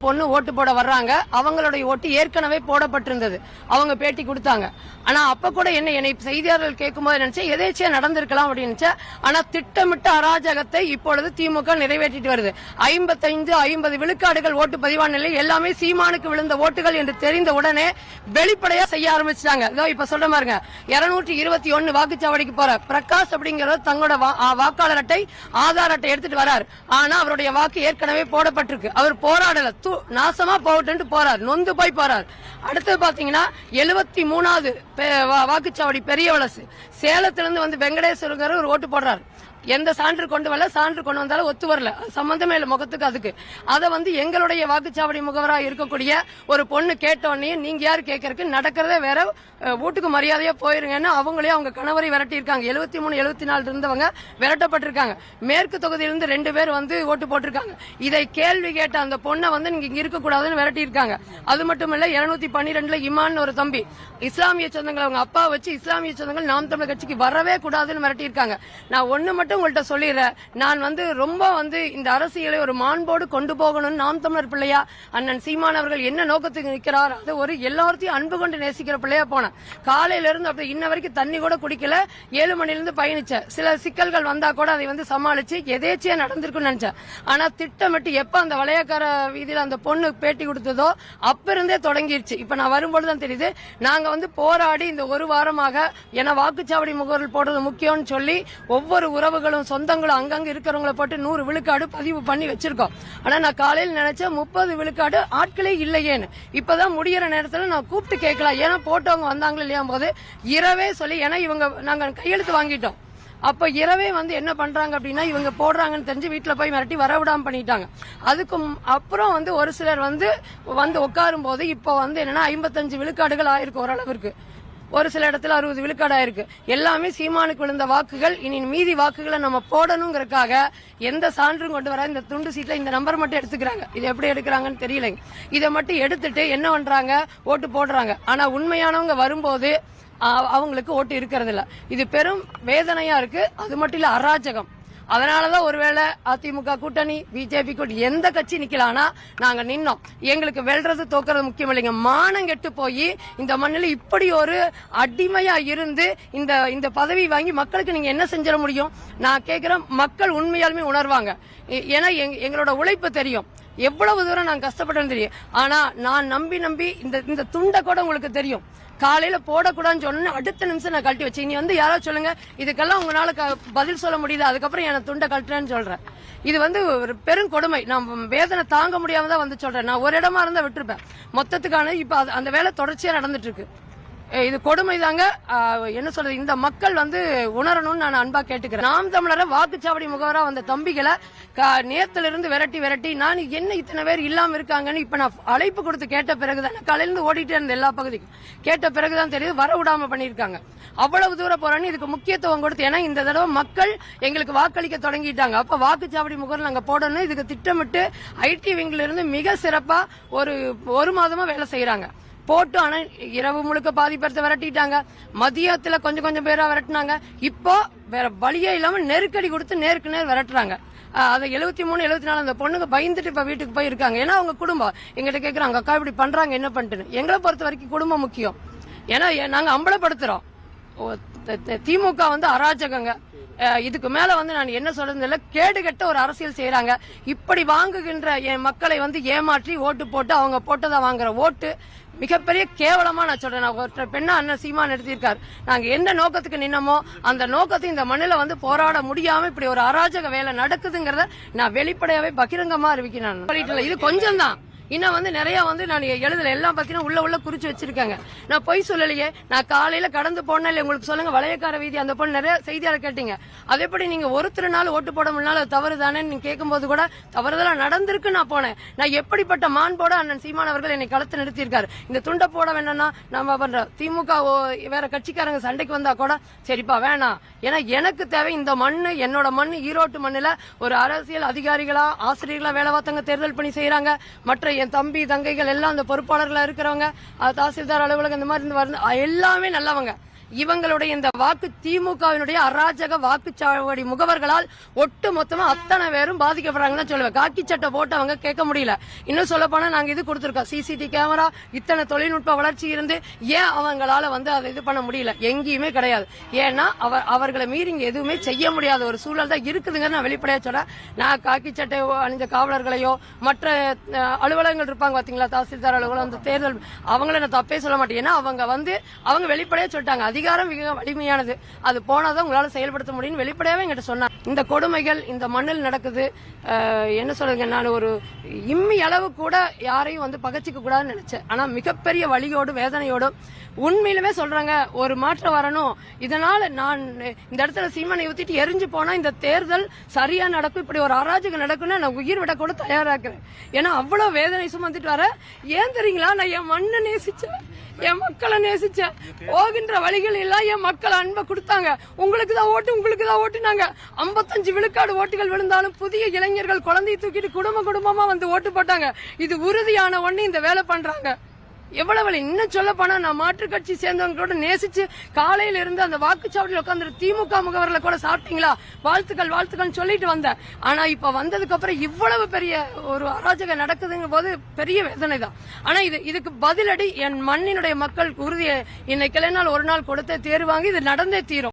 பொண்ணு ஓட்டு போட வர்றாங்க, அவங்களுடைய ஓட்டு ஏற்கனவே போடப்பட்டிருந்தது. அவங்க பேட்டி கொடுத்தாங்க. ஆனா அப்ப கூட என்னை செய்தியாளர்கள் கேட்கும்போது நினைச்சேன் எதேச்சியா நடந்திருக்கலாம் அப்படின்னு நினைச்சேன். ஆனா திட்டமிட்ட அராஜகத்தை இப்பொழுது திமுக நிறைவேற்றிட்டு வருது. 55-50 விழுக்காடுகள் ஓட்டு பதிவான நிலை எல்லாமே சீமானுக்கு விழுந்த ஓட்டுகள் என்று தெரிந்த உடனே வெளிப்படையா செய்ய ஆரம்பிச்சிட்டாங்க. இப்ப சொல்ற பாருங்க, 221 வாக்குச்சாவடிக்கு போற பிரகாஷ் அப்படிங்கறது தங்களோட வாக்காளர் அட்டை ஆதார் அட்டை எடுத்துட்டு வராரு. ஆனா அவருடைய வாக்கு ஏற்கனவே போடப்பட்டிருக்கு. அவர் போராடல, நாசமா போகட்டு போறார், நொந்து போய் போறார். அடுத்து பாத்தீங்கன்னா 73வது வாக்குச்சாவடி பெரிய வலசு சேலத்திலிருந்து வந்து வெங்கடேஸ்வரர் ஒரு ஓட்டு போடுறாரு. எந்த சான்று கொண்டு வரல, சான்று கொண்டு வந்தாலும் ஒத்து வரல, சம்பந்தமே இல்ல முகத்துக்கு. அதுக்கு அத வந்து எங்களுடைய வாக்குச்சாவடி முகவராக இருக்கக்கூடிய ஒரு பொண்ணு கேட்டோன்னே நீங்க யாரு கேட்கறதுக்கு, நடக்கிறதே வேற, வீட்டுக்கு மரியாதையா போயிருங்கன்னு அவங்களே அவங்க கணவரை விரட்டி இருக்காங்க. 73-74 இருந்தவங்க விரட்டப்பட்டிருக்காங்க. மேற்கு தொகுதியிலிருந்து 2 பேர் வந்து ஓட்டு போட்டிருக்காங்க. இதை கேள்வி கேட்ட அந்த பொண்ணை வந்து நீங்க இங்க இருக்கக்கூடாதுன்னு விரட்டி இருக்காங்க. அது மட்டும் இல்ல 212 இமான் ஒரு தம்பி இஸ்லாமிய சொந்தங்கள் அவங்க அப்பா வச்சு இஸ்லாமிய சொந்தங்கள் நாம் தமிழர் கட்சிக்கு வரவே கூடாதுன்னு மிரட்டி இருக்காங்க. நான் ஒண்ணு மட்டும் உங்கள்கிட்ட சொல்லிடுறேன், நான் வந்து ரொம்ப வந்து இந்த அரசியலை ஒரு மாண்போடு கொண்டு போகணும். நாம் தமிழர் பிள்ளையா அண்ணன் சீமான் அவர்கள் என்ன நோக்கத்துக்கு நிற்கிறார், அது ஒரு எல்லாத்தையும் அன்பு கொண்டு நேசிக்கிற பிள்ளையா போனேன். காலையில இருந்து அப்படி இன்ன வரைக்கும் தண்ணி கூட குடிக்கல, 7 மணிலிருந்து பயணிச்சேன். சில சிக்கல்கள் வந்தா கூட அதை வந்து சமாளிச்சு எதேச்சியா நடந்திருக்குன்னு நினைச்சேன். ஆனா திட்டமிட்டு எப்ப அந்த வளையக்கார வீதியில அந்த பொண்ணு பேட்டி கொடுத்ததோ அப்ப இருந்தே தொடங்கிருச்சு. இப்ப நான் வரும்போதுதான் தெரியுது, நாங்க வந்து போராடி இந்த ஒரு வாரமாக ஏன்னா வாக்குச்சாவடி முகவர்கள் போடுறது முக்கியம்னு சொல்லி ஒவ்வொரு உறவுகளும் சொந்தங்களும் அங்கங்க இருக்கிறவங்களை போட்டு 100 விழுக்காடு பதிவு பண்ணி வச்சிருக்கோம். ஆனா நான் காலையில் நினைச்சேன் 30 விழுக்காடு ஆட்களே இல்லையேன்னு. இப்பதான் முடியற நேரத்துல நான் கூப்பிட்டு கேட்கலாம், ஏன்னா போட்டவங்க வந்தாங்களே இல்லையா போது இரவே சொல்லி, ஏன்னா இவங்க நாங்க கையெழுத்து வாங்கிட்டோம். அப்ப இரவே வந்து என்ன பண்றாங்க அப்படின்னா இவங்க போடுறாங்கன்னு தெரிஞ்சு வீட்டுல போய் மிரட்டி வரவிடாம பண்ணிட்டாங்க. அதுக்கு அப்புறம் வந்து ஒரு சிலர் வந்து உட்காரும் போது இப்ப வந்து என்னன்னா 55 விழுக்காடுகள் ஆயிருக்கு ஓரளவிற்கு. ஒரு சில இடத்துல 60 விழுக்காடு ஆயிருக்கு. எல்லாமே சீமானுக்கு விழுந்த வாக்குகள். இனி மீதி வாக்குகளை நம்ம போடணுங்கிறதுக்காக எந்த சான்றும் கொண்டு வர இந்த துண்டு சீட்ல இந்த நம்பர் மட்டும் எடுத்துக்கிறாங்க. இது எப்படி எடுக்கிறாங்கன்னு தெரியல. இதை மட்டும் எடுத்துட்டு என்ன பண்றாங்க, ஓட்டு போடுறாங்க. ஆனா உண்மையானவங்க வரும்போது அவங்களுக்கு ஓட்டு இருக்கிறது இல்ல. இது பெரும் வேதனையா இருக்கு. அது மட்டும் இல்ல அராஜகம். அதனாலதான் ஒருவேளை அதிமுக கூட்டணி பிஜேபி கூட்டணி எந்த கட்சி நிக்கலாம்னா நாங்க நின்னோம். எங்களுக்கு வெல்றது தோக்கிறது முக்கியம் இல்லைங்க. மானம் கெட்டு போய் இந்த மண்ணில் இப்படி ஒரு அடிமையா இருந்து இந்த பதவி வாங்கி மக்களுக்கு நீங்க என்ன செஞ்சிட முடியும்? நான் கேட்கிறேன், மக்கள் உண்மையாலுமே உணர்வாங்க. ஏன்னா எங்களோட உழைப்பு தெரியும், எவ்வளவு தூரம் நான் கஷ்டப்பட்டேன்னு தெரியும். ஆனா நான் நம்பி இந்த துண்டை கூட உங்களுக்கு தெரியும், காலையில போடக்கூடாதுன்னு சொன்ன அடுத்த நிமிஷம் நான் கழட்டி வச்சேன். நீ வந்து யாராவது சொல்லுங்க, இதுக்கெல்லாம் உங்களால பதில் சொல்ல முடியுது, அதுக்கப்புறம் என் துண்டை கழட்டுறேன்னு சொல்றேன். இது வந்து ஒரு பெரும் கொடுமை. நான் வேதனை தாங்க முடியாம தான் வந்து சொல்றேன். நான் ஒரு இடமா இருந்தா விட்டுருப்பேன் மொத்தத்துக்கான. இப்ப அந்த வேலை தொடர்ச்சியா நடந்துட்டு இருக்கு. இது கொடுமை தாங்க. என்ன சொல்றது, இந்த மக்கள் வந்து உணரணும்னு நான் அன்பா கேட்டுக்கிறேன். நாம் தமிழர வாக்குச்சாவடி முகவரா வந்த தம்பிகளை நேத்துல இருந்து விரட்டி நான் என்ன இத்தனை பேர் இல்லாம இருக்காங்கன்னு இப்ப நான் அழைப்பு கொடுத்து கேட்ட பிறகுதான், காலையிலிருந்து ஓடிட்டே இருந்த எல்லா பகுதிக்கும் கேட்ட பிறகுதான் தெரியுது வர விடாம பண்ணிருக்காங்க. அவ்வளவு தூரம் போறேன்னு இதுக்கு முக்கியத்துவம் கொடுத்து, ஏன்னா இந்த தடவை மக்கள் எங்களுக்கு வாக்களிக்க தொடங்கிட்டாங்க. அப்ப வாக்குச்சாவடி முகவர் நாங்க போடணும். இதுக்கு திட்டமிட்டு ஐடி விங்ல இருந்து மிக சிறப்பா ஒரு மாதமா வேலை செய்யறாங்க. போட்டு ஆனா இரவு முழுக்க பாதி பேர்த்த விரட்டிட்டாங்க. மதியத்துல கொஞ்சம் பேரா விரட்டினாங்க. இப்போ வேற வழியே இல்லாம நெருக்கடி கொடுத்து நேருக்கு நேர் விரட்டுறாங்க. அதை 73-74 அந்த பொண்ணுங்க பயந்துட்டு இப்ப வீட்டுக்கு போய் இருக்காங்க. ஏன்னா அவங்க குடும்பம் எங்கிட்ட கேக்குறாங்க, அக்கா இப்படி பண்றாங்க என்ன பண்ணிட்டு. எங்களை பொறுத்த வரைக்கும் குடும்பம் முக்கியம். ஏன்னா நாங்க அம்பலப்படுத்துறோம். திமுக வந்து அராஜகங்க. இதுக்கு மேல வந்து நான் என்ன சொல்றது இல்ல, கேடுகட்ட ஒரு அரசியல் செய்யறாங்க. இப்படி வாங்குகின்ற என் மக்களை வந்து ஏமாற்றி ஓட்டு போட்டு அவங்க போட்டதா வாங்குற ஓட்டு மிகப்பெரிய கேவலமா நான் சொல்றேன். நான் பெண்ணா அண்ணன் சீமான் எடுத்திருக்காரு. நாங்க எந்த நோக்கத்துக்கு நின்னமோ அந்த நோக்கத்தை இந்த மண்ணில வந்து போராட முடியாம இப்படி ஒரு அராஜக வேலை நடக்குதுங்கிறத நான் வெளிப்படையாவே பகிரங்கமா அறிவிக்கிறேன். இது கொஞ்சம் தான். இன்னும் வந்து நிறைய வந்து நான் எழுதல, எல்லாம் பாத்தீங்கன்னா உள்ள குறிச்சு வச்சிருக்காங்க. நான் பொய் சொல்லலையே. நான் காலையில கடந்து போனா இல்ல உங்களுக்கு சொல்லுங்க, வளையக்கார வீதி அந்த பொண்ணு நிறைய செய்தியாளர் கேட்டீங்க. அது எப்படி நீங்க ஒருத்தர் ஓட்டு போட முடியல தவறு தானே நீங்க கேட்கும் போது கூட தவறுதலா நடந்திருக்கு. நான் போனேன். நான் எப்படிப்பட்ட மாண்போட அண்ணன் சீமான் அவர்கள் என்னை களத்து நிறுத்தியிருக்காரு. இந்த துண்டை போட வேண்டாம்னா நம்ம பண்ற திமுக வேற கட்சிக்காரங்க சண்டைக்கு வந்தா கூட சரிப்பா வேணாம். ஏன்னா எனக்கு தேவை இந்த மண்ணு, என்னோட மண்ணு ஈரோட்டு மண்ணுல ஒரு அரசியல் அதிகாரிகளா ஆசிரியர்களா வேலை பார்த்தவங்க தேர்தல் பணி செய்யறாங்க. மற்ற என் தம்பி தங்கைகள் எல்லாம் அந்த பொறுப்பாளர்களா இருக்கிறவங்க, தாசில்தார் அலுவலகம் இந்த மாதிரி எல்லாமே நல்லவங்க. இவங்களுடைய இந்த வாக்கு திமுகவினுடைய அராஜக வாக்குச்சாவடி முகவர்களால் ஒட்டு மொத்தமா அத்தனை பேரும் பாதிக்கப்படுறாங்கன்னு சொல்லுவேன். காக்கி சட்டை போட்டு அவங்க கேட்க முடியல. இன்னும் சொல்ல போனா நாங்க இது கொடுத்திருக்கோம், சிசிடிவி கேமரா, இத்தனை தொழில்நுட்ப வளர்ச்சி இருந்து ஏன் அவங்களால அதை இது பண்ண முடியல? எங்கேயுமே கிடையாது. ஏன்னா அவர்களை மீறி இங்க எதுவுமே செய்ய முடியாத ஒரு சூழல் தான் இருக்குதுங்க. நான் வெளிப்படையா சொல்றேன். நான் காக்கி சட்டை அணிஞ்ச காவலர்களையோ மற்ற அலுவலகங்கள் இருப்பாங்க பாத்தீங்களா, தாசில்தார் அலுவலகம், அந்த தேர்தல், அவங்கள நான் தப்பே சொல்ல மாட்டேன். ஏன்னா அவங்க வெளிப்படையா சொல்லிட்டாங்க, அதிகாரம் மிக வலிமையானது, அது போனாதான் உங்களால செயல்படுத்த முடியும் வெளிப்படையாவே என்கிட்ட சொன்னாங்க. இந்த கொடுமைகள் இந்த மண்ணில் நடக்குது. என்ன சொல்லுங்க, நான் ஒரு இம்மி அளவு கூட யாரையும் பகச்சிக்க கூடாதுன்னு நினைச்சேன். ஆனா மிகப்பெரிய வலியோடு வேதனையோடும் உண்மையிலுமே சொல்றாங்க, ஒரு மாற்றம் வரணும். இதனால நான் இந்த இடத்துல சீமானை ஊத்திட்டு எரிஞ்சு போனா இந்த தேர்தல் சரியா நடக்கும், இப்படி ஒரு அராஜகம் நடக்கும்னு நான் உயிர் விட கூட தயாராக்குறேன். ஏன்னா அவ்வளவு வேதனை சுமந்துட்டு வர. ஏன் தெரியுங்களா, நான் என் மண்ணை நேசிச்சேன், என் மக்களை நேசிச்சேன். போகின்ற வழிகள் எல்லாம் என் மக்கள் அன்பை கொடுத்தாங்க. உங்களுக்கு தான் ஓட்டுனாங்க. 55 விழுக்காடு ஓட்டுகள் விழுந்தாலும் புதிய இளைஞர்கள் குழந்தையை தூக்கிட்டு குடும்பமா ஓட்டு போட்டாங்க. இது உறுதியான ஒண்ணு இந்த வேலை பண்றாங்க. எவ்வளவு இன்னும் சொல்ல போனா, நான் மாற்றுக் கட்சி சேர்ந்தவங்களோட நேசிச்சு காலையில இருந்து அந்த வாக்குச்சாவடியில் உட்காந்து திமுக முகவர்களை கூட சாப்பிட்டீங்களா, வாழ்த்துக்கள் சொல்லிட்டு வந்தேன். ஆனா இப்ப வந்ததுக்கு அப்புறம் இவ்வளவு பெரிய ஒரு அராஜகம் நடக்குதுங்க போது பெரிய வேதனை தான். ஆனா இதுக்கு பதிலடி என் மண்ணினுடைய மக்கள் உறுதியை இன்னைக்கு இல்லைனால் ஒரு நாள் கொடுத்தே தேர்வாங்க. இது நடந்தே தீரும்.